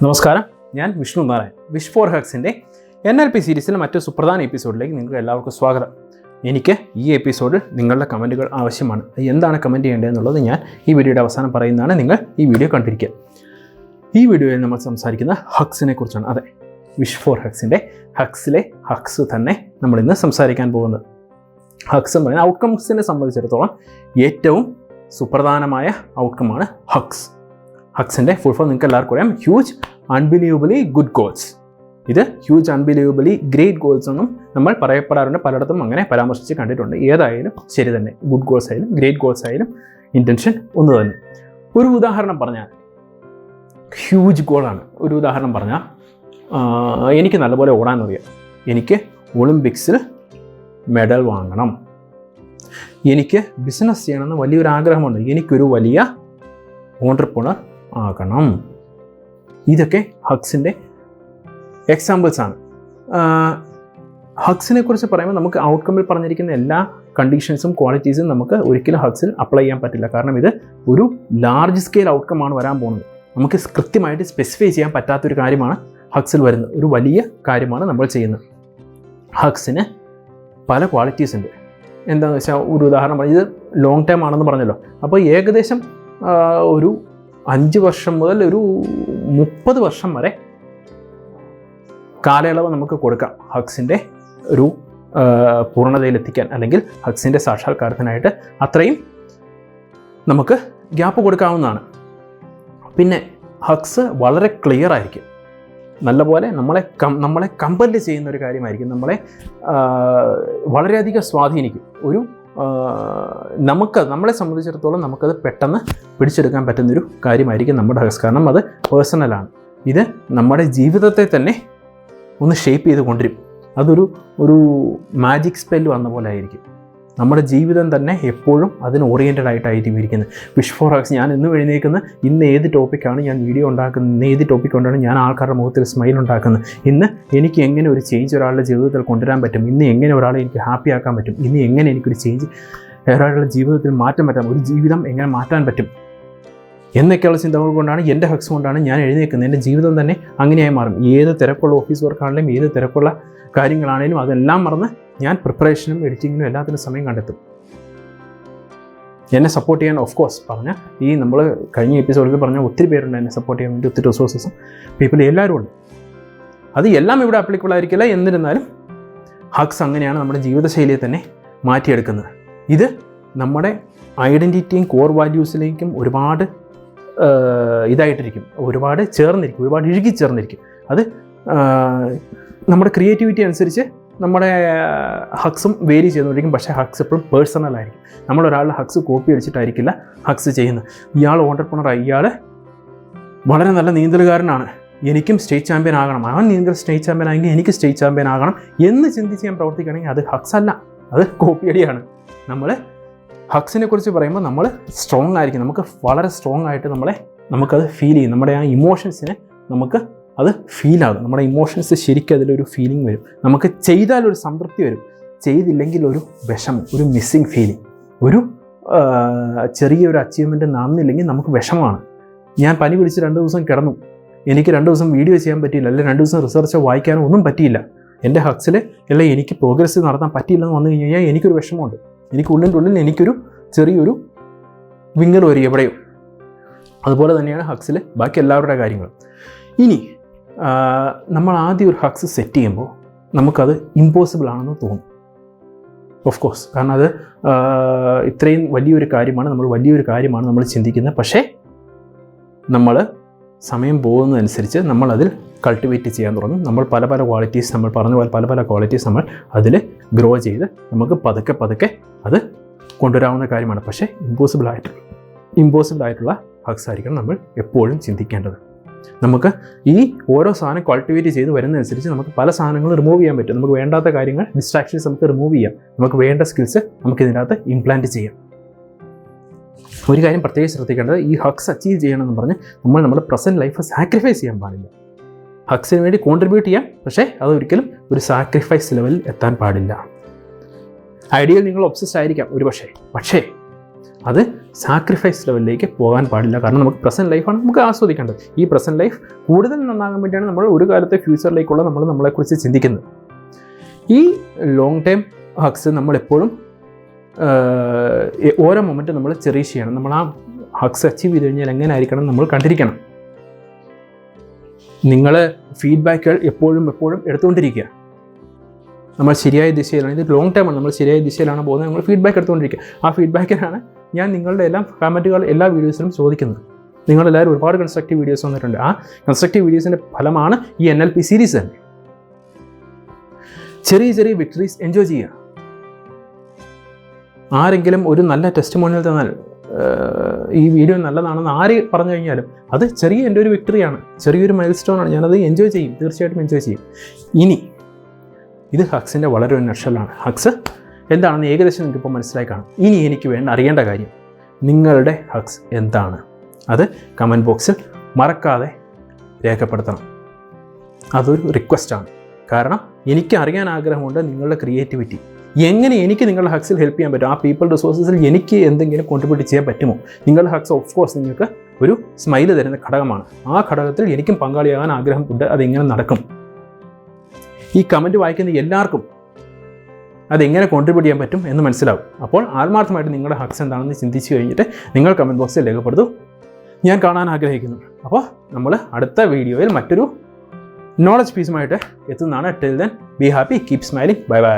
നമസ്കാരം, ഞാൻ വിഷ്ണു നാരായൺ. വിഷ് ഫോർ ഹഗ്സിൻ്റെ NLP സീരീസിലെ മറ്റൊരു സുപ്രധാന എപ്പിസോഡിലേക്ക് നിങ്ങൾക്ക് എല്ലാവർക്കും സ്വാഗതം. എനിക്ക് ഈ എപ്പിസോഡിൽ നിങ്ങളുടെ കമൻറ്റുകൾ ആവശ്യമാണ്. എന്താണ് കമൻറ്റ് ചെയ്യേണ്ടതെന്നുള്ളത് ഞാൻ ഈ വീഡിയോയുടെ അവസാനം പറയുന്നതാണ്. നിങ്ങൾ ഈ വീഡിയോ കണ്ടിരിക്കുക. ഈ വീഡിയോയിൽ നമ്മൾ സംസാരിക്കുന്ന ഹഗ്സിനെ കുറിച്ചാണ്. അതെ, വിഷ് ഫോർ ഹഗ്സിൻ്റെ ഹഗ്സിലെ ഹഗ്സ് തന്നെ നമ്മളിന്ന് സംസാരിക്കാൻ പോകുന്നത്. ഹഗ്സ് എന്ന് പറയുന്നത് ഔട്ട്കംസിനെ സംബന്ധിച്ചിടത്തോളം ഏറ്റവും സുപ്രധാനമായ ഔട്ട്കമാണ് ഹഗ്സ്. ഹഗ്സിൻ്റെ ഫുൾ ഫോം നിങ്ങൾക്ക് എല്ലാവർക്കും അറിയാം. Huge unbelievably good goals. ഇത് ഹ്യൂജ് അൺബിലീവബിളി ഗ്രേറ്റ് ഗോൾസ് എന്നും നമ്മൾ പറയപ്പെടാറുണ്ട്. പലയിടത്തും അങ്ങനെ പരാമർശിച്ച് കണ്ടിട്ടുണ്ട്. ഏതായാലും ശരി തന്നെ, ഗുഡ് ഗോൾസ് ആയാലും ഗ്രേറ്റ് ഗോൾസ് ആയാലും ഇൻറ്റൻഷൻ ഒന്ന് തന്നെ. ഒരു ഉദാഹരണം പറഞ്ഞാൽ ഹ്യൂജ് ഗോളാണ്. ഒരു ഉദാഹരണം പറഞ്ഞാൽ എനിക്ക് നല്ലപോലെ ഓടാൻ അറിയാം. എനിക്ക് ഒളിമ്പിക്സിൽ മെഡൽ വാങ്ങണം. എനിക്ക് ബിസിനസ് ചെയ്യണമെന്ന് വലിയൊരു ആഗ്രഹമുണ്ട്. എനിക്കൊരു വലിയ ഓൺട്രപ്രണർ ആകണം. ഇതൊക്കെ ഹഗ്സിൻ്റെ എക്സാമ്പിൾസാണ്. ഹഗ്സിനെ കുറിച്ച് പറയുമ്പോൾ നമുക്ക് ഔട്ട്കമ്മിൽ പറഞ്ഞിരിക്കുന്ന എല്ലാ കണ്ടീഷൻസും ക്വാളിറ്റീസും നമുക്ക് ഒരിക്കലും ഹഗ്സിൽ അപ്ലൈ ചെയ്യാൻ പറ്റില്ല. കാരണം ഇത് ഒരു ലാർജ് സ്കെയിൽ ഔട്ട്കമാണ് വരാൻ പോകുന്നത്. നമുക്ക് കൃത്യമായിട്ട് സ്പെസിഫൈ ചെയ്യാൻ പറ്റാത്തൊരു കാര്യമാണ് ഹഗ്സിൽ വരുന്നത്. ഒരു വലിയ കാര്യമാണ് നമ്മൾ ചെയ്യുന്നത്. ഹഗ്സിന് പല ക്വാളിറ്റീസ് ഉണ്ട്. എന്താണെന്ന് വെച്ചാൽ ഒരു ഉദാഹരണം പറഞ്ഞാൽ, ഇത് ലോങ് ടൈം ആണെന്ന് പറഞ്ഞല്ലോ. അപ്പോൾ ഏകദേശം ഒരു 5 വർഷം മുതൽ ഒരു 30 വർഷം വരെ കാലയളവ് നമുക്ക് കൊടുക്കാം ഹഗ്സിൻ്റെ ഒരു പൂർണ്ണതയിലെത്തിക്കാൻ, അല്ലെങ്കിൽ ഹഗ്സിൻ്റെ സാക്ഷാത്കാരത്തിനായിട്ട് അത്രയും നമുക്ക് ഗ്യാപ്പ് കൊടുക്കാവുന്നതാണ്. പിന്നെ ഹഗ്സ് വളരെ ക്ലിയർ ആയിരിക്കും. നല്ലപോലെ നമ്മളെ കമ്പൽ ചെയ്യുന്ന ഒരു കാര്യമായിരിക്കും. നമ്മളെ വളരെയധികം സ്വാധീനിക്കും. നമ്മളെ സംബന്ധിച്ചിടത്തോളം നമുക്കത് പെട്ടെന്ന് പിടിച്ചെടുക്കാൻ പറ്റുന്നൊരു കാര്യമായിരിക്കും നമ്മുടെ ഹഗ്സ്. കാരണം അത് പേഴ്സണലാണ്. ഇത് നമ്മുടെ ജീവിതത്തെ തന്നെ ഒന്ന് ഷേപ്പ് ചെയ്ത് കൊണ്ടുവരും. അതൊരു മാജിക് സ്പെല്ല് വന്ന പോലെ ആയിരിക്കും. നമ്മുടെ ജീവിതം തന്നെ എപ്പോഴും അതിന് ഓറിയൻറ്റഡ് ആയിട്ടായിരിക്കും ഇരിക്കുന്നത്. Wish four hugs. ഞാൻ ഇന്ന് എഴുന്നേൽക്കുന്നത്, ഇന്ന് ഏത് ടോപ്പിക്കാണ് ഞാൻ വീഡിയോ ഉണ്ടാക്കുന്നത്, ഇന്ന് ഏത് ടോപ്പിക് കൊണ്ടാണ് ഞാൻ ആൾക്കാരുടെ മുഖത്തിൽ സ്മൈൽ ഉണ്ടാക്കുന്നത്, ഇന്ന് എനിക്ക് എങ്ങനെ ഒരു ചേഞ്ച് ഒരാളുടെ ജീവിതത്തിൽ കൊണ്ടുവരാൻ പറ്റും, ഇന്ന് എങ്ങനെ ഒരാളെ എനിക്ക് ഹാപ്പി ആക്കാൻ പറ്റും, ഇന്ന് എങ്ങനെ എനിക്കൊരു ചേഞ്ച് ഒരാളുടെ ജീവിതത്തിൽ മാറ്റം പറ്റാം, ഒരു ജീവിതം എങ്ങനെ മാറ്റാൻ പറ്റും എന്നൊക്കെയുള്ള ചിന്തകൾ കൊണ്ടാണ്, എൻ്റെ ഹഗ്സ് കൊണ്ടാണ് ഞാൻ എഴുന്നേൽക്കുന്നത്. എൻ്റെ ജീവിതം തന്നെ അങ്ങനെയായി മാറും. ഏത് തിരക്കുള്ള ഓഫീസ് വർക്കാണെങ്കിലും ഏത് തിരക്കുള്ള കാര്യങ്ങളാണെങ്കിലും അതെല്ലാം മറന്ന് ഞാൻ പ്രിപ്പറേഷനും എഡിറ്റിങ്ങിനും എല്ലാത്തിനും സമയം കണ്ടെത്തും. എന്നെ സപ്പോർട്ട് ചെയ്യാൻ ഓഫ് കോഴ്സ് നമ്മൾ കഴിഞ്ഞ എപ്പിസോഡിൽ പറഞ്ഞ ഒത്തിരി പേരുണ്ട് എന്നെ സപ്പോർട്ട് ചെയ്യാൻ വേണ്ടി. ഒത്തിരി റിസോഴ്സസും പീപ്പിൾ എല്ലാവരും ഉണ്ട്. അത് എല്ലാം ഇവിടെ ആപ്ലിക്കബിൾ ആയിരിക്കില്ല. എന്നിരുന്നാലും ഹഗ്സ് അങ്ങനെയാണ് നമ്മുടെ ജീവിതശൈലിയെ തന്നെ മാറ്റിയെടുക്കുന്നത്. ഇത് നമ്മുടെ ഐഡൻറ്റിറ്റിയും കോർ വാല്യൂസിലേക്കും ഒരുപാട് ഇതായിട്ടിരിക്കും, ഒരുപാട് ചേർന്നിരിക്കും, ഒരുപാട് ഇഴുകി ചേർന്നിരിക്കും. അത് നമ്മുടെ ക്രിയേറ്റിവിറ്റി അനുസരിച്ച് നമ്മുടെ ഹഗ്സും വേരി ചെയ്യുന്നതായിരിക്കും. പക്ഷേ ഹഗ്സ് എപ്പോഴും പേഴ്സണലായിരിക്കും. നമ്മളൊരാളുടെ ഹഗ്സ് കോപ്പി അടിച്ചിട്ടായിരിക്കില്ല ഹഗ്സ് ചെയ്യുന്നത്. ഇയാൾ ഓണ്ടർപ്രണറായി, ഇയാൾ വളരെ നല്ല നീന്തലുകാരനാണ്, എനിക്കും സ്റ്റേറ്റ് ചാമ്പ്യൻ ആകണം, അവൻ സ്റ്റേറ്റ് ചാമ്പ്യൻ ആയെങ്കിൽ എനിക്ക് സ്റ്റേറ്റ് ചാമ്പ്യൻ ആകണം എന്ന് ചിന്തിച്ച് ഞാൻ പ്രവർത്തിക്കുകയാണെങ്കിൽ അത് ഹഗ്സ് അല്ല, അത് കോപ്പിയടിയാണ്. നമ്മൾ ഹഗ്സിനെ കുറിച്ച് പറയുമ്പോൾ നമ്മൾ സ്ട്രോങ് ആയിരിക്കും. നമുക്ക് വളരെ സ്ട്രോങ് ആയിട്ട് നമുക്കത് ഫീൽ ചെയ്യും. നമ്മുടെ ആ ഇമോഷൻസിനെ നമുക്ക് അത് ഫീലാകും. നമ്മുടെ ഇമോഷൻസ് ശരിക്കും അതിലൊരു ഫീലിംഗ് വരും. നമുക്ക് ചെയ്താലൊരു സംതൃപ്തി വരും, ചെയ്തില്ലെങ്കിൽ ഒരു വിഷമം, ഒരു മിസ്സിങ് ഫീലിംഗ്, ഒരു ചെറിയൊരു അച്ചീവ്മെൻറ്റ് നടന്നില്ലെങ്കിൽ നമുക്ക് വിഷമമാണ്. ഞാൻ പനി പിടിച്ച് 2 ദിവസം കിടന്നു, എനിക്ക് 2 ദിവസം വീഡിയോ ചെയ്യാൻ പറ്റിയില്ല, അല്ലെങ്കിൽ 2 ദിവസം റിസർച്ചോ വായിക്കാനോ ഒന്നും പറ്റിയില്ല. എൻ്റെ ഹഗ്സിൽ അല്ലെങ്കിൽ എനിക്ക് പ്രോഗ്രസ് നടത്താൻ പറ്റിയില്ലെന്ന് വന്നു കഴിഞ്ഞാൽ എനിക്കൊരു വിഷമമുണ്ട്. എനിക്ക് ഉള്ളിൻ്റെ എനിക്കൊരു ചെറിയൊരു വിങ്ങൽ വരും എവിടെയോ. അതുപോലെ തന്നെയാണ് ഹഗ്സിൽ ബാക്കി എല്ലാവരുടെ കാര്യങ്ങളും. ഇനി നമ്മൾ ആദ്യം ഒരു ഹഗ്സ് സെറ്റ് ചെയ്യുമ്പോൾ നമുക്കത് ഇമ്പോസിബിൾ ആണെന്ന് തോന്നും. ഓഫ് കോഴ്സ്, കാരണം അത് ഇത്രയും വലിയൊരു കാര്യമാണ്, നമ്മൾ ചിന്തിക്കുന്നത്. പക്ഷേ നമ്മൾ സമയം പോകുന്നതനുസരിച്ച് നമ്മളതിൽ കൾട്ടിവേറ്റ് ചെയ്യാൻ തുടങ്ങും. നമ്മൾ പല ക്വാളിറ്റീസ്, നമ്മൾ പറഞ്ഞ പോലെ പല ക്വാളിറ്റീസ് നമ്മൾ അതിൽ ഗ്രോ ചെയ്ത് നമുക്ക് പതുക്കെ അത് കൊണ്ടുവരാവുന്ന കാര്യമാണ്. പക്ഷേ ഇമ്പോസിബിൾ ആയിട്ടുള്ള ഹഗ്സ് ആയിരിക്കണം നമ്മൾ എപ്പോഴും ചിന്തിക്കേണ്ടത്. നമുക്ക് ഈ ഓരോ സാധനം കൾട്ടിവേറ്റ് ചെയ്ത് വരുന്നതനുസരിച്ച് നമുക്ക് പല സാധനങ്ങളും റിമൂവ് ചെയ്യാൻ പറ്റും. നമുക്ക് വേണ്ടാത്ത കാര്യങ്ങൾ, ഡിസ്ട്രാക്ഷൻസ് നമുക്ക് റിമൂവ് ചെയ്യാം. നമുക്ക് വേണ്ട സ്കിൽസ് നമുക്ക് ഇതിനകത്ത് ഇംപ്ലാന്റ് ചെയ്യാം. ഒരു കാര്യം പ്രത്യേകം ശ്രദ്ധിക്കേണ്ടത്, ഈ ഹഗ്സ് അച്ചീവ് ചെയ്യണമെന്ന് പറഞ്ഞ് നമ്മുടെ പ്രസൻറ്റ് ലൈഫ് സാക്രിഫൈസ് ചെയ്യാൻ പാടില്ല. ഹഗ്സിന് വേണ്ടി കോൺട്രിബ്യൂട്ട് ചെയ്യാം, പക്ഷേ അതൊരിക്കലും ഒരു സാക്രിഫൈസ് ലെവലിൽ എത്താൻ പാടില്ല. ഐഡിയയിൽ നിങ്ങൾ ഒബ്സസ്ഡ് ആയിരിക്കാം ഒരു പക്ഷേ അത് സാക്രിഫൈസ് ലെവലിലേക്ക് പോകാൻ പാടില്ല. കാരണം നമുക്ക് പ്രസൻറ്റ് ലൈഫാണ് നമുക്ക് ആസ്വദിക്കേണ്ടത്. ഈ പ്രസൻറ്റ് ലൈഫ് കൂടുതൽ നന്നാകാൻ വേണ്ടിയാണ് നമ്മൾ ഒരു കാലത്തെ ഫ്യൂച്ചറിലേക്കുള്ള നമ്മളെക്കുറിച്ച് ചിന്തിക്കുന്നത്. ഈ ലോങ് ടൈം ഹഗ്സ് നമ്മളെപ്പോഴും ഓരോ മൊമെൻറ്റ് നമ്മൾ ചെറിഷ് ചെയ്യണം. നമ്മൾ ആ ഹഗ്സ് അച്ചീവ് ചെയ്ത് കഴിഞ്ഞാൽ എങ്ങനെ ആയിരിക്കണം നമ്മൾ കണ്ടിരിക്കണം. നിങ്ങൾ ഫീഡ്ബാക്കുകൾ എപ്പോഴും എടുത്തുകൊണ്ടിരിക്കുക. നമ്മൾ ശരിയായ ദിശയിലാണ്, ഇത് ലോങ് ടൈമാണ്, നമ്മൾ ശരിയായ ദിശയിലാണ് പോകുന്നത്, നമ്മൾ ഫീഡ്ബാക്ക് എടുത്തുകൊണ്ടിരിക്കുക. ആ ഫീഡ്ബാക്കിനാണ് ഞാൻ നിങ്ങളുടെ എല്ലാം കമൻറ്റുകൾ എല്ലാ വീഡിയോസിലും ചോദിക്കുന്നത്. നിങ്ങളെല്ലാവരും ഒരുപാട് കൺസ്ട്രക്റ്റീവ് വീഡിയോസ് വന്നിട്ടുണ്ട്. ആ കൺസ്ട്രക്റ്റീവ് വീഡിയോസിൻ്റെ ഫലമാണ് ഈ NLP സീരീസ് തന്നെ. ചെറിയ വിക്ടറീസ് എൻജോയ് ചെയ്യുക. ആരെങ്കിലും ഒരു നല്ല ടെസ്റ്റിമോണിയൽ തന്നാൽ ഈ വീഡിയോ നല്ലതാണെന്ന് ആര് പറഞ്ഞു കഴിഞ്ഞാലും അത് എൻ്റെ ഒരു വിക്ടറിയാണ്, ചെറിയൊരു മൈൽ സ്റ്റോണാണ്. ഞാനത് എൻജോയ് ചെയ്യും, തീർച്ചയായിട്ടും എൻജോയ് ചെയ്യും. ഇനി ഇത് ഹഗ്സിൻ്റെ വളരെ ഒരു നക്ഷലാണ്. ഹഗ്സ് എന്താണെന്ന് ഏകദേശം നിങ്ങൾക്കിപ്പോൾ മനസ്സിലായി കാണും. ഇനി എനിക്ക് അറിയേണ്ട കാര്യം നിങ്ങളുടെ ഹഗ്സ് എന്താണ്, അത് കമൻറ്റ് ബോക്സിൽ മറക്കാതെ രേഖപ്പെടുത്തണം. അതൊരു റിക്വസ്റ്റാണ്. കാരണം എനിക്ക് അറിയാൻ ആഗ്രഹമുണ്ട് നിങ്ങളുടെ ക്രിയേറ്റിവിറ്റി. എങ്ങനെ എനിക്ക് നിങ്ങളുടെ ഹഗ്സിൽ ഹെൽപ്പ് ചെയ്യാൻ പറ്റും, ആ പീപ്പിൾ റിസോഴ്സസിൽ എനിക്ക് എന്തെങ്കിലും കോൺട്രിബ്യൂട്ട് ചെയ്യാൻ പറ്റുമോ? നിങ്ങളുടെ ഹഗ്സ് ഓഫ് കോഴ്സ് നിങ്ങൾക്ക് ഒരു സ്മൈല് തരുന്ന ഘടകമാണ്. ആ ഘടകത്തിൽ എനിക്കും പങ്കാളിയാകാൻ ആഗ്രഹമുണ്ട്. അതെങ്ങനെ നടക്കും? ഈ കമൻറ്റ് വായിക്കുന്ന എല്ലാവർക്കും അതെങ്ങനെ കോൺട്രിബ്യൂട്ട് ചെയ്യാൻ പറ്റും എന്ന് മനസ്സിലാവും. അപ്പോൾ ആത്മാർത്ഥമായിട്ട് നിങ്ങളുടെ ഹഗ്സ് എന്താണെന്ന് ചിന്തിച്ച് കഴിഞ്ഞിട്ട് നിങ്ങൾ കമൻറ്റ് ബോക്സിൽ രേഖപ്പെടുത്തും. ഞാൻ കാണാൻ ആഗ്രഹിക്കുന്നു. അപ്പോൾ നമ്മൾ അടുത്ത വീഡിയോയിൽ മറ്റൊരു നോളജ് പീസുമായിട്ട് എത്തുന്നതാണ്. Till then be happy, keep smiling, bye bye.